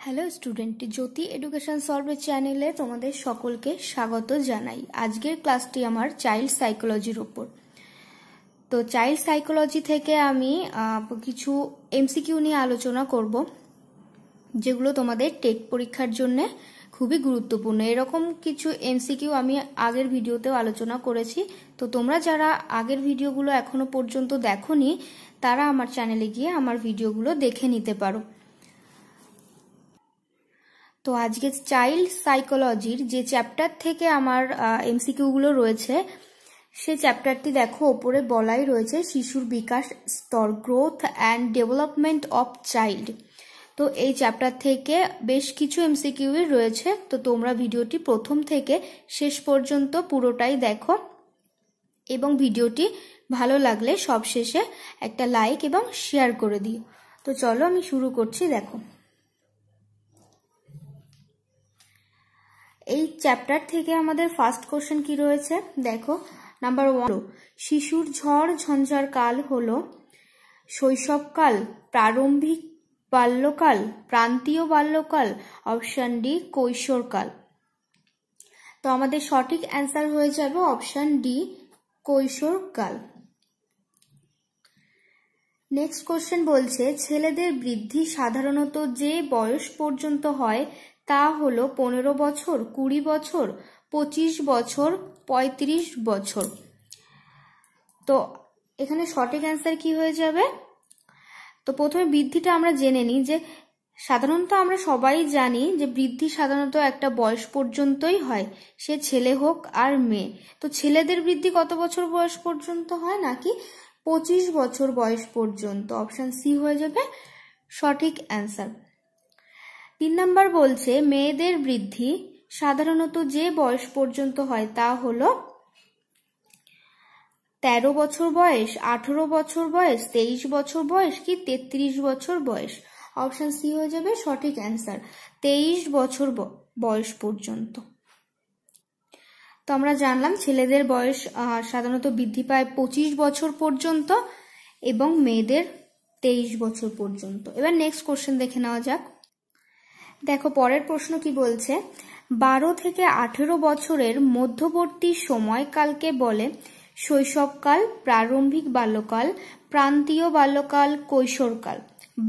Hello student, জ্যোতি education সলভের চ্যানেলে তোমাদের সকলকে স্বাগত জানাই। আজকের ক্লাসটি আমার চাইল্ড সাইকোলজির উপর। তো চাইল্ড সাইকোলজি থেকে আমি কিছু এমসিকিউ নিয়ে আলোচনা করব, যেগুলো তোমাদের টেট পরীক্ষার জন্য খুবই গুরুত্বপূর্ণ। এরকম কিছু এমসিকিউ আমি আগের ভিডিওতেও আলোচনা করেছি। তো তোমরা যারা আগের ভিডিওগুলো এখনো পর্যন্ত দেখোনি, তারা আমার চ্যানেলে গিয়ে আমার ভিডিওগুলো দেখে নিতে পারো। তো আজকে চাইল্ড সাইকোলজির যে চ্যাপ্টার থেকে আমার এমসিকিউগুলো রয়েছে, সেই চ্যাপ্টারটি দেখো, ওপরে বলাই রয়েছে শিশুর বিকাশ স্তর, growth and development of child. তো এই চ্যাপ্টার থেকে বেশ কিছু এমসিকিউ রয়েছে। তো তোমরা ভিডিওটি প্রথম থেকে শেষ পর্যন্ত পুরোটাই দেখো, এবং ভিডিওটি ভালো লাগলে সবশেষে একটা লাইক এবং শেয়ার করে দিও। তো চলো আমি শুরু করছি। দেখো, এই চ্যাপ্টার থেকে আমাদের ফার্স্ট কোশ্চেন কি রয়েছে দেখো। নাম্বার 1, শিশুর ঝড় ঝঞ্ঝার কাল হলো শৈশবকাল, প্রারম্ভিক বাল্যকাল, প্রান্তীয় বাল্যকাল, অপশন ডি কৈশোরকাল। তো আমাদের সঠিক অ্যান্সার হয়ে যাবে অপশন ডি কৈশোরকাল। নেক্সট কোশ্চেন বলছে ছেলেদের বৃদ্ধি সাধারণত যে বয়স পর্যন্ত হয় তা হলো 15 বছর, 20 বছর, 25 বছর, 35 বছর। তো এখানে সঠিক অ্যান্সার কি হয়ে যাবে? তো প্রথমে বৃদ্ধিটা আমরা জেনে নিই যে সাধারণত আমরা সবাই জানি যে বৃদ্ধি সাধারণত একটা বয়স পর্যন্তই হয়, সে ছেলে হোক আর মেয়ে। তো ছেলেদের বৃদ্ধি কত বছর বয়স পর্যন্ত হয়, নাকি 25 বছর বয়স পর্যন্ত। অপশন সি হয়ে যাবে সঠিক অ্যান্সার। 3 নাম্বার বলছে মেয়েদের বৃদ্ধি সাধারণত যে বয়স পর্যন্ত হয় তা হলো 13 বছর বয়স, 18 বছর বয়স, 23 বছর বয়স কি 33 বছর বয়স। অপশন সি হয়ে যাবে সঠিক অ্যান্সার, 23 বছর বয়স পর্যন্ত। তো আমরা জানলাম ছেলেদের বয়স সাধারণত বৃদ্ধি পায় 25 বছর পর্যন্ত এবং মেয়েদের 23 বছর পর্যন্ত। এবার নেক্সট কোশ্চেন দেখে নেওয়া যাক। দেখো পরের প্রশ্ন কি বলছে, 12 থেকে 18 বছরের মধ্যবর্তী সময়কালকে বলে শৈশবকাল, প্রারম্ভিক বাল্যকাল, প্রান্তীয় বাল্যকাল, কৈশোরকাল।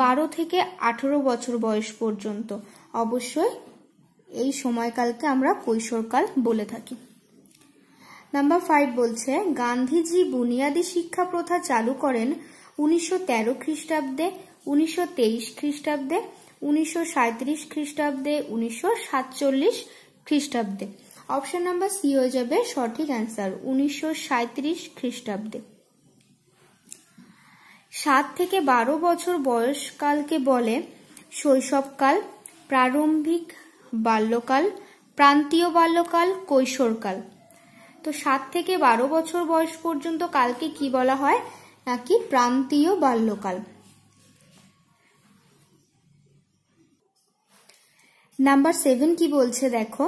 12 থেকে 18 বছর বয়স পর্যন্ত অবশ্যই এই সময়কালকে আমরা কৈশোরকাল বলে থাকি। নাম্বার 5 বলছে গান্ধীজি বুনিয়াদী শিক্ষা প্রথা চালু করেন 1913 খ্রিস্টাব্দে, 1923 খ্রিস্টাব্দে, 1937 খ্রিস্টাব্দে, 1947 খ্রিস্টাব্দে। অপশন নাম্বার সি হয়ে যাবে সঠিক অ্যান্সার, 1937 খ্রিস্টাব্দে। 7 থেকে 12 বছর বয়সকালকে বলে শৈশবকাল, প্রারম্ভিক বাল্যকাল, প্রান্তীয় বাল্যকাল, কৈশোরকাল। তো 7 থেকে 12 বছর বয়স পর্যন্ত কালকে কি বলা হয়, নাকি প্রান্তীয় বাল্যকাল। নাম্বার 7 কি বলছে দেখো,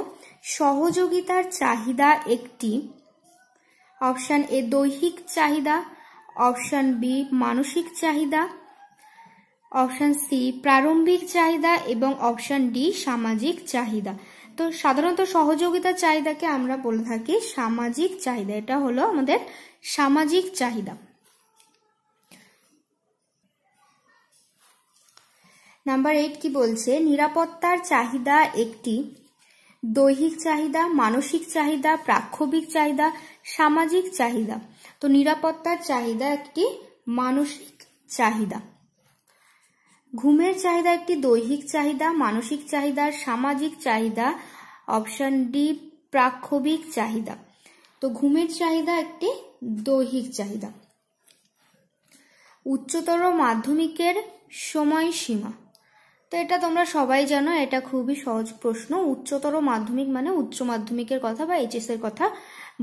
সহযোগিতার চাহিদা একটি, অপশন এ দৈহিক চাহিদা, অপশন বি মানসিক চাহিদা, অপশন সি প্রারম্ভিক চাহিদা এবং অপশন ডি সামাজিক চাহিদা। তো সাধারণত সহযোগিতার চাহিদাকে আমরা বলে থাকি সামাজিক চাহিদা। এটা হলো আমাদের সামাজিক চাহিদা। নাম্বার 8 কি বলছে, নিরাপত্তার চাহিদা একটি দৈহিক চাহিদা, মানসিক চাহিদা, প্রাক্ষবিক চাহিদা, সামাজিক চাহিদা। তো নিরাপত্তার চাহিদা একটি মানসিক চাহিদা। ঘুমের চাহিদা একটি দৈহিক চাহিদা, মানসিক চাহিদা, সামাজিক চাহিদা, অপশন ডি প্রাক্ষবিক চাহিদা। তো ঘুমের চাহিদা একটি দৈহিক চাহিদা। উচ্চতর মাধ্যমিকের সময়সীমা, তো এটা তোমরা সবাই জানো, এটা খুবই সহজ প্রশ্ন। উচ্চতর মাধ্যমিক মানে উচ্চ মাধ্যমিকের কথা বা এইচএস এর কথা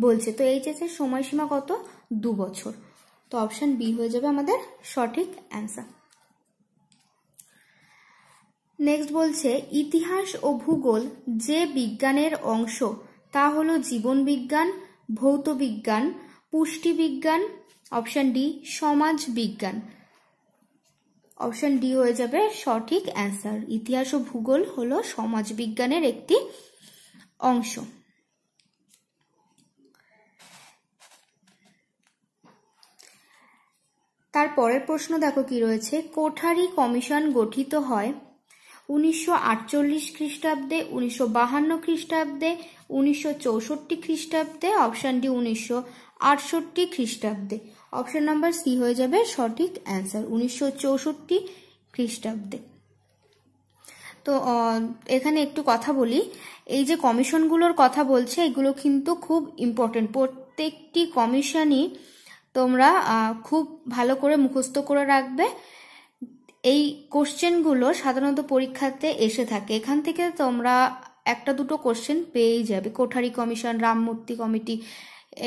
বলছে। তো এইচএস এর সময়সীমা কত, 2 বছর। তো অপশন বি হয়ে যাবে আমাদের সঠিক অ্যান্সার। নেক্সট বলছে ইতিহাস ও ভূগোল যে বিজ্ঞানের অংশ তা হলো জীবন বিজ্ঞান, ভৌত বিজ্ঞান, পুষ্টি বিজ্ঞান, অপশন ডি সমাজ বিজ্ঞান। অপশন ডি হয়ে যাবে সঠিক অ্যান্সার। ইতিহাস ও ভূগোল হলো সমাজবিজ্ঞানের একটি অংশ। তার পরের প্রশ্ন দেখো কি রয়েছে। কোঠারি কমিশন গঠিত হয় 1948 খ্রিস্টাব্দে, 1952 খ্রিস্টাব্দে, 1964 খ্রিস্টাব্দে, অপশন ডি 1968 খ্রিস্টাব্দে। অপশন নাম্বার সি হয়ে যাবে সঠিক অ্যান্সার, 1964 খ্রিস্টাব্দে। তো এখানে একটু কথা বলি, এই যে কমিশনগুলোর কথা বলছে এগুলো কিন্তু খুব ইম্পর্টেন্ট। প্রত্যেকটি কমিশনই তোমরা খুব ভালো করে মুখস্থ করে রাখবে। এই কোশ্চেনগুলো সাধারণত পরীক্ষাতে এসে থাকে, এখান থেকে তোমরা একটা দুটো কোশ্চেন পেয়েই যাবে। কোঠারি কমিশন, রামমূর্তি কমিটি,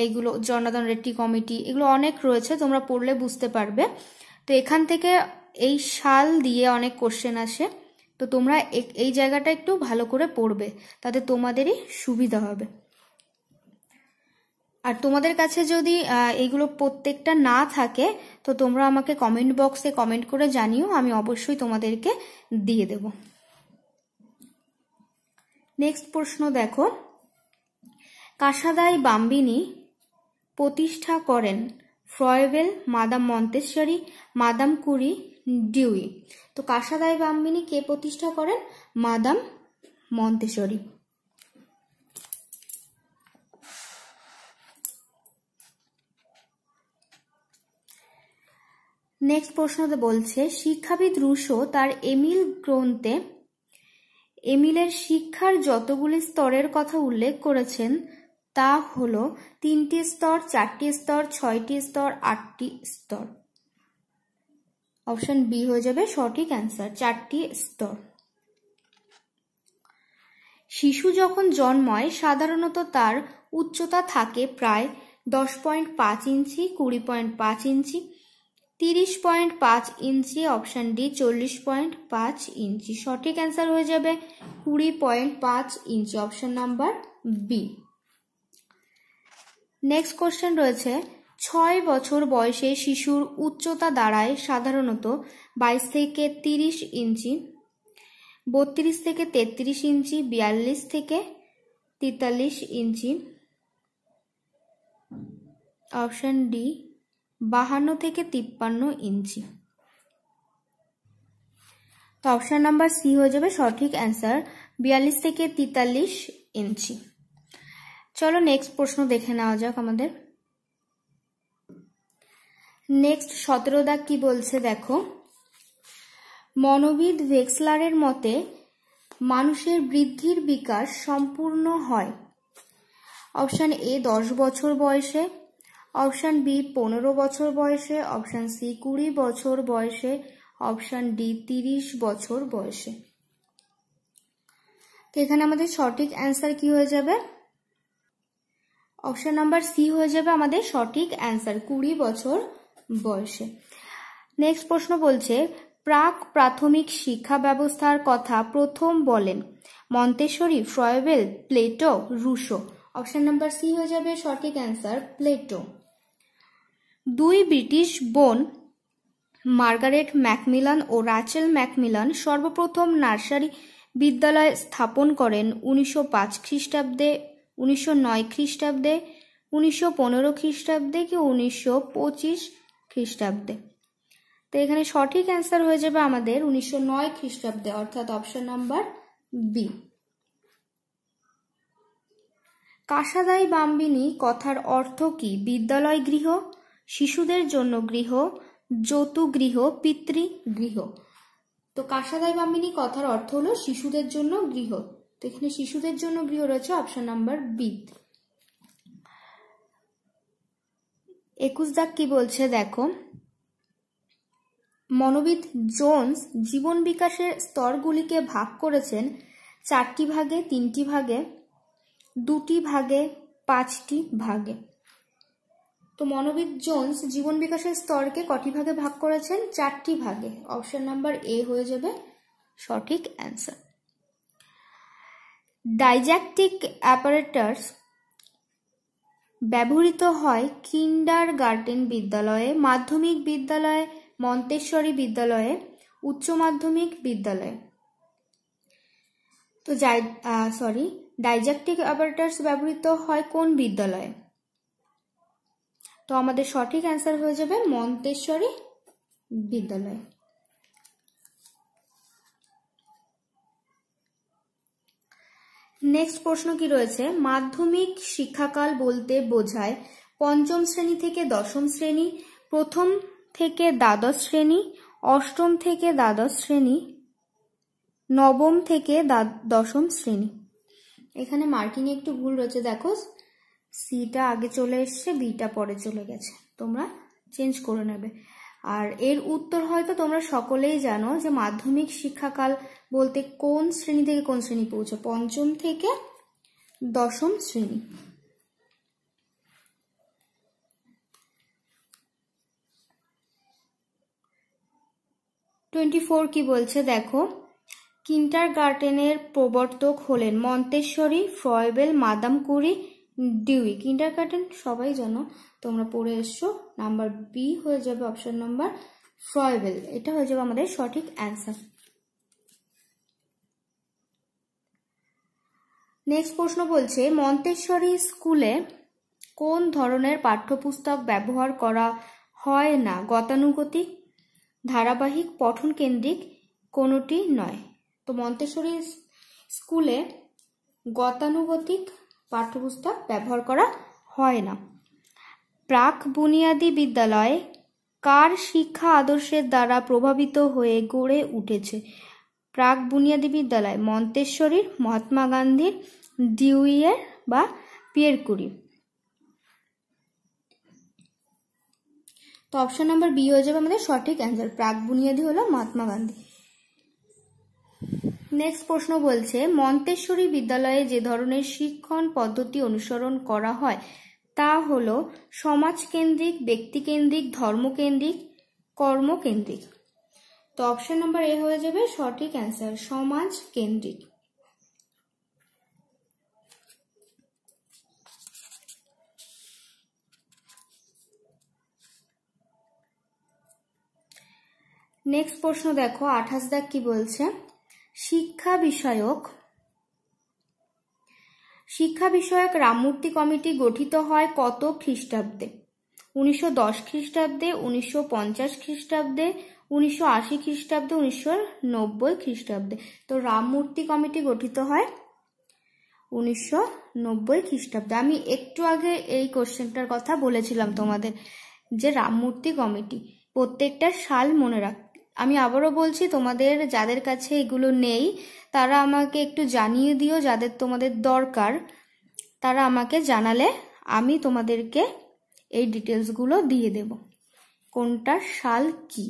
এইগুলো জনার্দন রেড্ডি কমিটি, এগুলো অনেক রয়েছে, তোমরা পড়লে বুঝতে পারবে। তো এখান থেকে এই সাল দিয়ে অনেক কোশ্চেন আসে, তো তোমরা এই জায়গাটা একটু ভালো করে পড়বে, তাতে তোমাদেরই সুবিধা হবে। আর তোমাদের কাছে যদি এইগুলো প্রত্যেকটা না থাকে তো তোমরা আমাকে কমেন্ট বক্সে কমেন্ট করে জানিও, আমি অবশ্যই তোমাদেরকে দিয়ে দেব। নেক্সট প্রশ্ন দেখো, কাসাদাই বাম্বিনি প্রতিষ্ঠা করেন Froebel, madame Montessori, Madame Curie, dewy. তো কাসাদাই বাম্বিনি কে প্রতিষ্ঠা করেন? Madame Montessori. নেক্সট প্রশ্নতে বলছে, শিক্ষাবিদ রুশো তার এমিল গ্রন্থে এমিলের শিক্ষার যতগুলি স্তরের কথা উল্লেখ করেছেন তা হলো 3টি স্তর, 4টি স্তর, 6টি স্তর, 8টি স্তর। অপশন বি হয়ে যাবে সঠিক অ্যান্সার, 4টি স্তর। শিশু যখন জন্মায় সাধারণত তার উচ্চতা থাকে প্রায় 10.5 ইঞ্চি, 20.5 ইঞ্চি, 30.5 ইঞ্চি, অপশন ডি 40.5 ইঞ্চি। সঠিক অ্যান্সার হয়ে যাবে 20.5 inch, option number B. Next question রয়েছে, 6 বছর বয়সে শিশুর উচ্চতা দাঁড়ায় সাধারণত 22 থেকে 30 ইঞ্চি, 32 থেকে 33 ইঞ্চি, 42 থেকে 43 ইঞ্চি, অপশন ডি 52 থেকে 53 ইঞ্চি। তো অপশন নাম্বার সি হয়ে যাবে সঠিক অ্যান্সার, 42 থেকে 43 ইঞ্চি। চলো নেক্সট প্রশ্ন দেখে নেওয়া যাক আমাদের। নেক্সট 17 দাগ কি বলছে দেখো, মনোবিদ ভেক্সলারের মতে মানুষের বৃদ্ধির বিকাশ সম্পূর্ণ হয় অপশন এ 10 বছর বয়সে, অপশন বি 15 বছর বয়সে, অপশন সি 20 বছর বয়সে, অপশন ডি 30 বছর বয়সে। তো এখানে আমাদের সঠিক অ্যান্সার কি হয়ে যাবে? অপশন নাম্বার সি হয়ে যাবে আমাদের সঠিক অ্যান্সার, 20 বছর বয়সে। নেক্সট প্রশ্ন বলছে, প্রাক প্রাথমিক শিক্ষা ব্যবস্থার কথা প্রথম বলেন Montessori, Froebel, Plato, Rousseau. Option number C হয়ে যাবে সঠিক অ্যান্সার, প্লেটো। 2 ব্রিটিশ বোন মার্গারেট ম্যাকমিলান ও রাচেল ম্যাকমিলান সর্বপ্রথম নার্সারি বিদ্যালয় স্থাপন করেন 1905 খ্রিস্টাব্দে, 1909 খ্রিস্টাব্দে, 1915 খ্রিস্টাব্দে কি 1925 খ্রিস্টাব্দে। তো এখানে সঠিক অ্যান্সার হয়ে যাবে আমাদের 1909 খ্রিস্টাব্দে, অর্থাৎ অপশন নাম্বার বি। কাসাদাই বাম্বিনী কথার অর্থ কি? বিদ্যালয় গৃহ, শিশুদের জন্য গৃহ, যৌতুগৃহ, পিতৃগৃহ। তো কাসাদাই বাম্বিনী কথার অর্থ হলো শিশুদের জন্য গৃহ। তো এখানে শিশুদের জন্য গৃহ রয়েছে অপশন নাম্বার বি। 21 দাগ কি বলছে দেখো, মনোবিদ জোন্স জীবন বিকাশের স্তরগুলিকে ভাগ করেছেন 4টি ভাগে, 3টি ভাগে, 2টি ভাগে, 5টি ভাগে। তো মনোবিদ জোন্স জীবন বিকাশের স্তরকে কটি ভাগে ভাগ করেছেন? 4টি ভাগে। অপশন নাম্বার এ হয়ে যাবে সঠিক অ্যান্সার। ডাইজ্যাক্টিক অ্যাপারেটাস ব্যবহৃত হয় কিন্ডারগার্টেন বিদ্যালয়ে, মাধ্যমিক বিদ্যালয়ে, মন্তেশ্বরী বিদ্যালয়ে, উচ্চ মাধ্যমিক বিদ্যালয়ে। তো ডাইজ্যাক্টিক অ্যাপারেটাস ব্যবহৃত হয় কোন বিদ্যালয়ে? তো আমাদের সঠিক অ্যান্সার হয়ে যাবে মন্তেশ্বরী বিদ্যালয়। নেক্সট প্রশ্ন কি রয়েছে, মাধ্যমিক শিক্ষাকাল বলতে বোঝায় পঞ্চম শ্রেণী থেকে দশম শ্রেণী, প্রথম থেকে দ্বাদশ শ্রেণী, অষ্টম থেকে দ্বাদশ শ্রেণী, নবম থেকে দশম শ্রেণী। এখানে মার্কিং একটু ভুল রয়েছে, দেখো সিটা আগে চলে এসছে, বিটা পরে চলে গেছে, তোমরা চেঞ্জ করে নেবে। আর এর উত্তর হয়তো তোমরা সকলেই জানো যে মাধ্যমিক শিক্ষাকাল বলতে কোন শ্রেণী থেকে কোন শ্রেণী পৌঁছে, পঞ্চম থেকে দশম শ্রেণী। টোয়েন্টি-4 কি বলছে দেখো, কিন্ডারগার্টেনের প্রবর্তক হলেন Montessori, Froebel, Madame Curie, dewy. Kindergarten সবাই জানো, তোমরা পড়ে এসছো। নাম্বার বি হয়ে যাবে অপশন নাম্বার ফ্রয়েবেল, এটা হয়ে যাবে আমাদের সঠিক অ্যান্সার। নেক্সট প্রশ্ন বলছে, মন্তেশ্বরী স্কুলে কোন ধরনের পাঠ্যপুস্তক ব্যবহার করা হয় না? গতানুগতিক, ধারাবাহিক, পঠন কেন্দ্রিক, কোনোটি নয়। তো মন্তেশ্বরী স্কুলে গতানুগতিক পাঠ্যপুস্তক ব্যবহার করা হয় না। প্রাক বুনিয়াদী বিদ্যালয় কার শিক্ষা আদর্শের দ্বারা প্রভাবিত হয়ে গড়ে উঠেছে? প্রাক বুনিয়াদী বিদ্যালয় মন্তেশ্বরীর, মহাত্মা গান্ধীর, ডিউইয়ের বা পিয়ের কুরি। তো অপশন নাম্বার বি হয়ে যাবে আমাদের সঠিক অ্যান্সার, প্রাক বুনিয়াদী হলো মহাত্মা গান্ধী। নেক্সট প্রশ্ন বলছে, মন্তেশ্বরী বিদ্যালয়ে যে ধরনের শিক্ষণ পদ্ধতি অনুসরণ করা হয় তা হলো সমাজকেন্দ্রিক, ব্যক্তিকেন্দ্রিক, ধর্মকেন্দ্রিক, কর্মকেন্দ্রিক। তো অপশন নাম্বার এ হয়ে যাবে সঠিক অ্যান্সার, সমাজ কেন্দ্রিক। নেক্সট প্রশ্ন দেখো 28 দাগ কি বলছে, শিক্ষা বিষয়ক রামমূর্তি কমিটি গঠিত হয় কত খ্রিস্টাব্দে? 1910 খ্রিস্টাব্দে, 1950 খ্রিস্টাব্দে, 1980 খ্রিস্টাব্দে, 1990 খ্রিস্টাব্দে। তো রামমূর্তি কমিটি গঠিত হয় 1990 খ্রিস্টাব্দে। আমি একটু আগে এই কোশ্চেনটার কথা বলেছিলাম তোমাদের, যে রামমূর্তি কমিটি প্রত্যেকটা সাল মনে রাখ। আমি আবারও বলছি, তোমাদের যাদের কাছে এগুলো নেই তারা আমাকে একটু জানিয়ে দিও, যাদের তোমাদের দরকার তারা আমাকে জানালে আমি তোমাদেরকে এই ডিটেলসগুলো দিয়ে দেব, কোনটা সাল কি।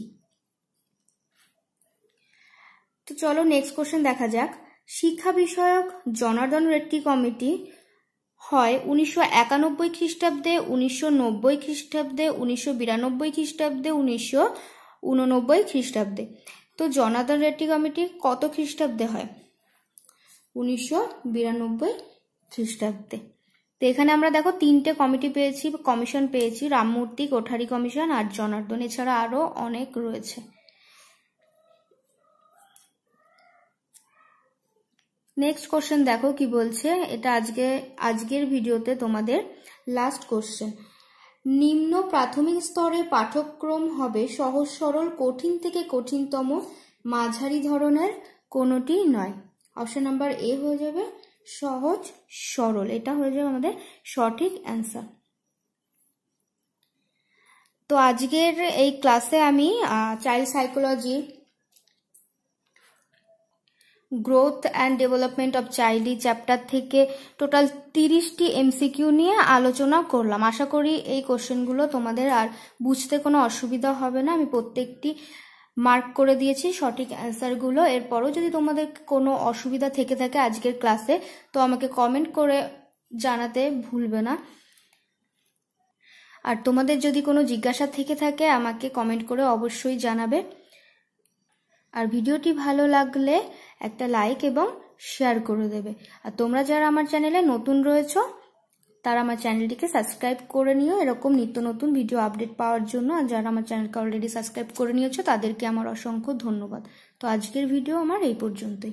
তো চলো নেক্সট কোশ্চেন দেখা যাক, শিক্ষা বিষয়ক জনার্দন রেড্ডি কমিটি হয় 1991 খ্রিস্টাব্দে, 1990 খ্রিস্টাব্দে, 1992 খ্রিস্টাব্দে, 1989 খ্রিস্টাব্দে। তো জনার্দন রেড্ডি কমিটি কত খ্রিস্টাব্দে হয়? 1992 খ্রিস্টাব্দে। তো এখানে আমরা দেখো তিনটে কমিশন পেয়েছি, রামমূর্তি, কোঠারি কমিশন আর জনার্দন, এছাড়া আরো অনেক রয়েছে। নেক্সট কোশ্চেন দেখো কি বলছে, এটা আজকের ভিডিওতে তোমাদের লাস্ট কোশ্চেন। নিম্ন প্রাথমিক স্তরে পাঠ্যক্রম হবে সহজ সরল, কঠিন থেকে কঠিনতম, মাঝারি ধরনের, কোনোটি নয়। অপশন নাম্বার এ হয়ে যাবে সহজ সরল, এটা হয়ে যাবে আমাদের সঠিক অ্যান্সার। তো আজকের এই ক্লাসে আমি child psychology, growth and development of child chapter থেকে টোটাল 30টি এমসিকিউ নিয়ে আলোচনা করলাম। আশা করি এই কোশ্চেনগুলো তোমাদের আর বুঝতে কোনো অসুবিধা হবে না। আমি প্রত্যেকটি মার্ক করে দিয়েছি সঠিক অ্যান্সারগুলো। এরপরও যদি তোমাদের কোনো অসুবিধা থেকে থাকে আজকের ক্লাসে, তো আমাকে কমেন্ট করে জানাতে ভুলবে না। আর তোমাদের যদি কোনো জিজ্ঞাসা থেকে থাকে আমাকে কমেন্ট করে অবশ্যই জানাবে। আর ভিডিওটি ভালো লাগলে একটা লাইক এবং শেয়ার করে দেবে। আর তোমরা যারা আমার চ্যানেলে নতুন রয়েছো তারা আমার চ্যানেলটিকে সাবস্ক্রাইব করে নিও এরকম নিত্য নতুন ভিডিও আপডেট পাওয়ার জন্য। আর যারা আমার চ্যানেলকে অলরেডি সাবস্ক্রাইব করে নিয়েছো তাদেরকে আমার অসংখ্য ধন্যবাদ। তো আজকের ভিডিও আমার এই পর্যন্তই।